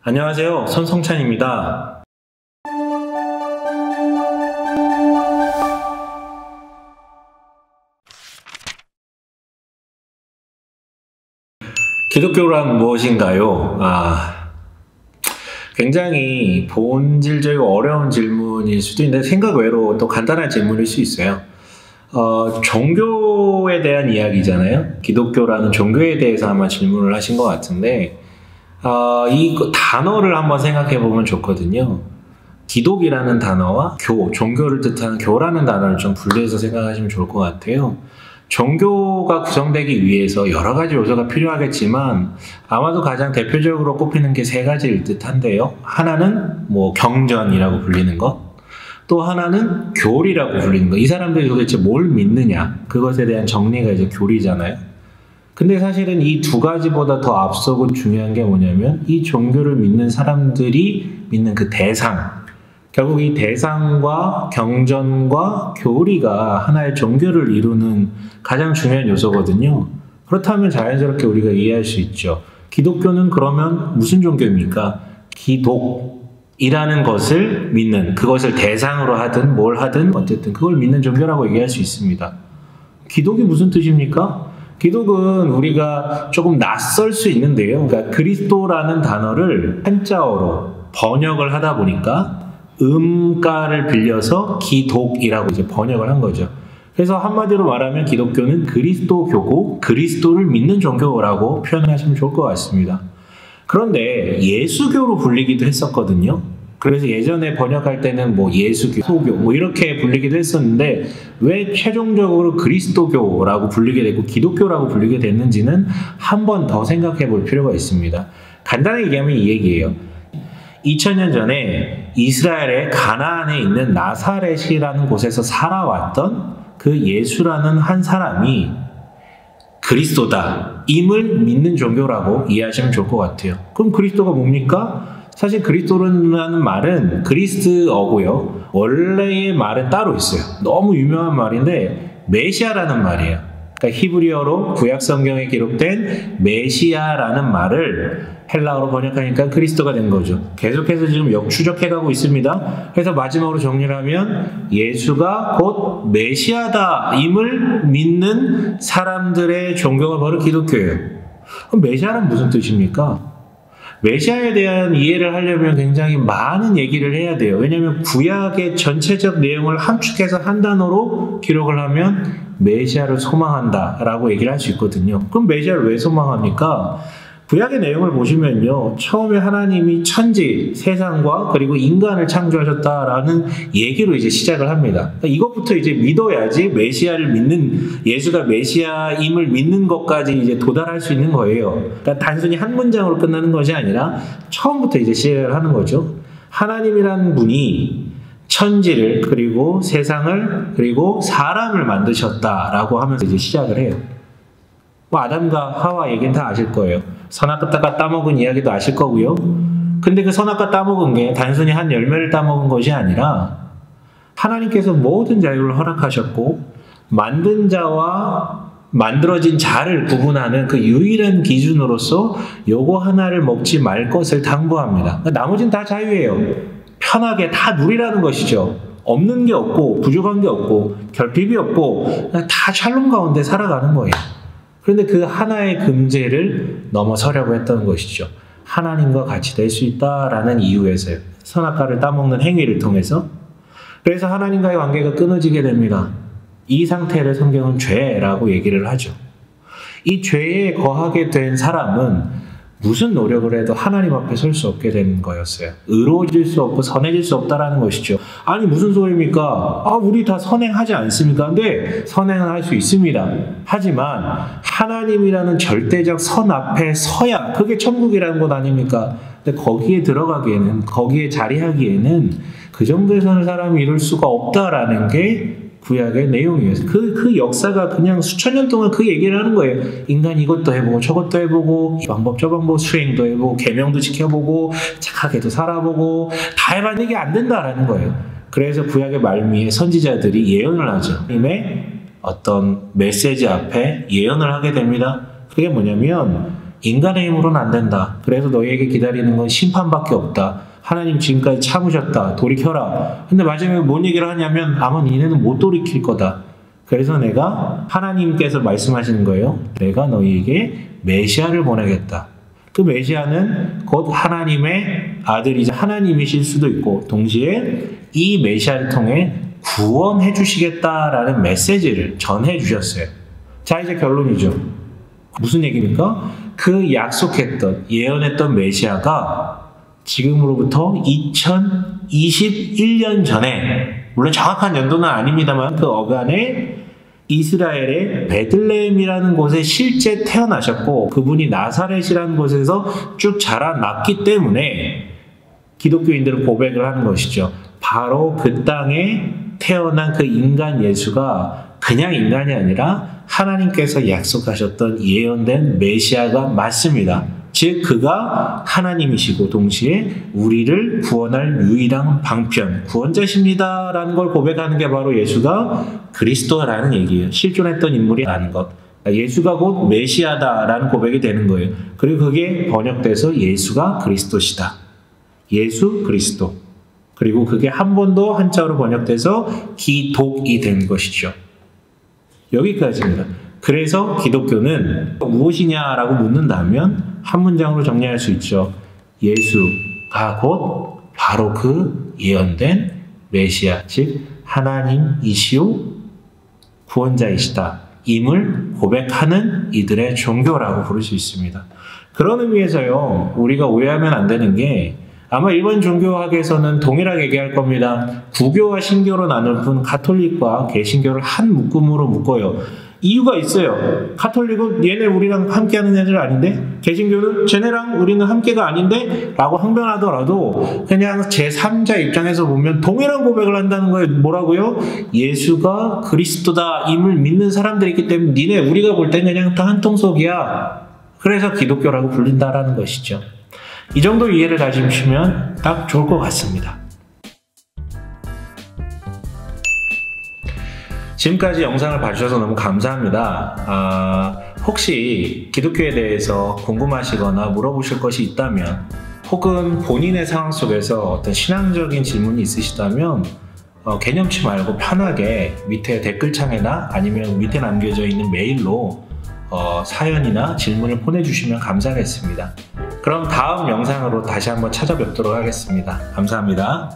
안녕하세요. 손성찬입니다. 기독교란 무엇인가요? 굉장히 본질적이고 어려운 질문일 수도 있는데 생각 외로 또 간단한 질문일 수 있어요. 종교에 대한 이야기잖아요. 기독교라는 종교에 대해서 아마 질문을 하신 것 같은데 이 단어를 한번 생각해 보면 좋거든요. 기독이라는 단어와 종교를 뜻하는 교라는 단어를 좀 분리해서 생각하시면 좋을 것 같아요. 종교가 구성되기 위해서 여러 가지 요소가 필요하겠지만 아마도 가장 대표적으로 꼽히는 게 세 가지일 듯한데요. 하나는 경전이라고 불리는 것, 또 하나는 교리라고 불리는 것. 이 사람들이 도대체 뭘 믿느냐, 그것에 대한 정리가 이제 교리잖아요. 근데 사실은 이 두 가지보다 더 앞서고 중요한 게 뭐냐면 이 종교를 믿는 사람들이 믿는 그 대상, 결국 이 대상과 경전과 교리가 하나의 종교를 이루는 가장 중요한 요소거든요. 그렇다면 자연스럽게 우리가 이해할 수 있죠. 기독교는 그러면 무슨 종교입니까? 기독이라는 것을 믿는, 그것을 대상으로 하든 뭘 하든 어쨌든 그걸 믿는 종교라고 얘기할 수 있습니다. 기독이 무슨 뜻입니까? 기독은 우리가 조금 낯설 수 있는데요. 그러니까 그리스도라는 단어를 한자어로 번역을 하다 보니까 음가를 빌려서 기독이라고 이제 번역을 한 거죠. 그래서 한마디로 말하면 기독교는 그리스도교고 그리스도를 믿는 종교라고 표현하시면 좋을 것 같습니다. 그런데 예수교로 불리기도 했었거든요. 그래서 예전에 번역할 때는 예수교, 소교 이렇게 불리기도 했었는데 왜 최종적으로 그리스도교라고 불리게 됐고 기독교라고 불리게 됐는지는 한 번 더 생각해 볼 필요가 있습니다. 간단하게 얘기하면 이 얘기예요. 2000년 전에 이스라엘의 가나안에 있는 나사렛이라는 곳에서 살아왔던 그 예수라는 한 사람이 그리스도다 임을 믿는 종교라고 이해하시면 좋을 것 같아요. 그럼 그리스도가 뭡니까? 사실 그리스도라는 말은 그리스어고요. 원래의 말은 따로 있어요. 너무 유명한 말인데 메시아라는 말이에요. 그러니까 히브리어로 구약 성경에 기록된 메시아라는 말을 헬라어로 번역하니까 그리스도가 된 거죠. 계속해서 지금 역추적해가고 있습니다. 그래서 마지막으로 정리를 하면 예수가 곧 메시아다 임을 믿는 사람들의 종교가 바로 기독교예요. 그럼 메시아는 무슨 뜻입니까? 메시아에 대한 이해를 하려면 굉장히 많은 얘기를 해야 돼요. 왜냐하면 구약의 전체적 내용을 함축해서 한 단어로 기록을 하면 메시아를 소망한다 라고 얘기를 할 수 있거든요. 그럼 메시아를 왜 소망합니까? 구약의 내용을 보시면요, 처음에 하나님이 천지, 세상과 그리고 인간을 창조하셨다라는 얘기로 이제 시작을 합니다. 그러니까 이것부터 이제 믿어야지 메시아를 믿는, 예수가 메시아임을 믿는 것까지 이제 도달할 수 있는 거예요. 그러니까 단순히 한 문장으로 끝나는 것이 아니라 처음부터 이제 시작을 하는 거죠. 하나님이라는 분이 천지를 그리고 세상을 그리고 사람을 만드셨다라고 하면서 이제 시작을 해요. 아담과 하와 얘기는 다 아실 거예요. 선악과가 따먹은 이야기도 아실 거고요. 근데 그 선악과 따먹은 게 단순히 한 열매를 따먹은 것이 아니라 하나님께서 모든 자유를 허락하셨고 만든 자와 만들어진 자를 구분하는 그 유일한 기준으로서 요거 하나를 먹지 말 것을 당부합니다. 나머지는 다 자유예요. 편하게 다 누리라는 것이죠. 없는 게 없고 부족한 게 없고 결핍이 없고 다 샬롬 가운데 살아가는 거예요. 그런데 그 하나의 금제를 넘어서려고 했던 것이죠. 하나님과 같이 될 수 있다라는 이유에서요. 선악과를 따먹는 행위를 통해서. 그래서 하나님과의 관계가 끊어지게 됩니다. 이 상태를 성경은 죄라고 얘기를 하죠. 이 죄에 거하게 된 사람은 무슨 노력을 해도 하나님 앞에 설 수 없게 된 거였어요. 의로워질 수 없고 선해질 수 없다라는 것이죠. 아니 무슨 소리입니까? 우리 다 선행하지 않습니까? 근데 선행은 할 수 있습니다. 하지만 하나님이라는 절대적 선 앞에 서야 그게 천국이라는 것 아닙니까? 근데 거기에 들어가기에는, 거기에 자리하기에는 그 정도의 선을 사람이 이룰 수가 없다라는 게 구약의 내용이에요. 그 역사가 그냥 수천 년 동안 그 얘기를 하는 거예요. 인간이 이것도 해보고 저것도 해보고 이 방법 저 방법 수행도 해보고 계명도 지켜보고 착하게도 살아보고 다 해봤는데 이게 안 된다라는 거예요. 그래서 구약의 말미에 선지자들이 예언을 하죠. 하나님의 어떤 메시지 앞에 예언을 하게 됩니다. 그게 뭐냐면 인간의 힘으로는 안 된다. 그래서 너희에게 기다리는 건 심판밖에 없다. 하나님 지금까지 참으셨다. 돌이켜라. 근데 마지막에 뭔 얘기를 하냐면 아마 니네는 못 돌이킬 거다. 그래서 내가 하나님께서 말씀하시는 거예요. 내가 너희에게 메시아를 보내겠다. 그 메시아는 곧 하나님의 아들이자 하나님이실 수도 있고 동시에 이 메시아를 통해 구원해 주시겠다라는 메시지를 전해 주셨어요. 자, 이제 결론이죠. 무슨 얘기입니까? 그 약속했던 예언했던 메시아가 지금으로부터 2021년 전에, 물론 정확한 연도는 아닙니다만 그 어간에 이스라엘의 베들레헴이라는 곳에 실제 태어나셨고 그분이 나사렛이라는 곳에서 쭉 자라났기 때문에 기독교인들은 고백을 하는 것이죠. 바로 그 땅에 태어난 그 인간 예수가 그냥 인간이 아니라 하나님께서 약속하셨던 예언된 메시아가 맞습니다. 즉 그가 하나님이시고 동시에 우리를 구원할 유일한 방편, 구원자십니다 라는 걸 고백하는 게 바로 예수가 그리스도라는 얘기예요. 실존했던 인물이라는 것. 예수가 곧 메시아다라는 고백이 되는 거예요. 그리고 그게 번역돼서 예수가 그리스도시다. 예수 그리스도. 그리고 그게 한 번 더 한자어로 번역돼서 기독이 된 것이죠. 여기까지입니다. 그래서 기독교는 무엇이냐라고 묻는다면 한 문장으로 정리할 수 있죠. 예수가 곧 바로 그 예언된 메시아, 즉 하나님이시오 구원자이시다 임을 고백하는 이들의 종교라고 부를 수 있습니다. 그런 의미에서요, 우리가 오해하면 안 되는 게 아마 일본 종교학에서는 동일하게 얘기할 겁니다. 구교와 신교로 나눌 뿐 가톨릭과 개신교를 한 묶음으로 묶어요. 이유가 있어요. 가톨릭은 얘네 우리랑 함께하는 애들 아닌데, 개신교는 쟤네랑 우리는 함께가 아닌데 라고 항변하더라도 그냥 제3자 입장에서 보면 동일한 고백을 한다는 거예요. 뭐라고요? 예수가 그리스도다 임을 믿는 사람들이 있기 때문에 니네 우리가 볼 땐 그냥 다 한 통속이야. 그래서 기독교라고 불린다라는 것이죠. 이 정도 이해를 가지시면 딱 좋을 것 같습니다. 지금까지 영상을 봐주셔서 너무 감사합니다. 혹시 기독교에 대해서 궁금하시거나 물어보실 것이 있다면 혹은 본인의 상황 속에서 어떤 신앙적인 질문이 있으시다면 개념치 말고 편하게 밑에 댓글창이나 아니면 밑에 남겨져 있는 메일로 사연이나 질문을 보내주시면 감사하겠습니다. 그럼 다음 영상으로 다시 한번 찾아뵙도록 하겠습니다. 감사합니다.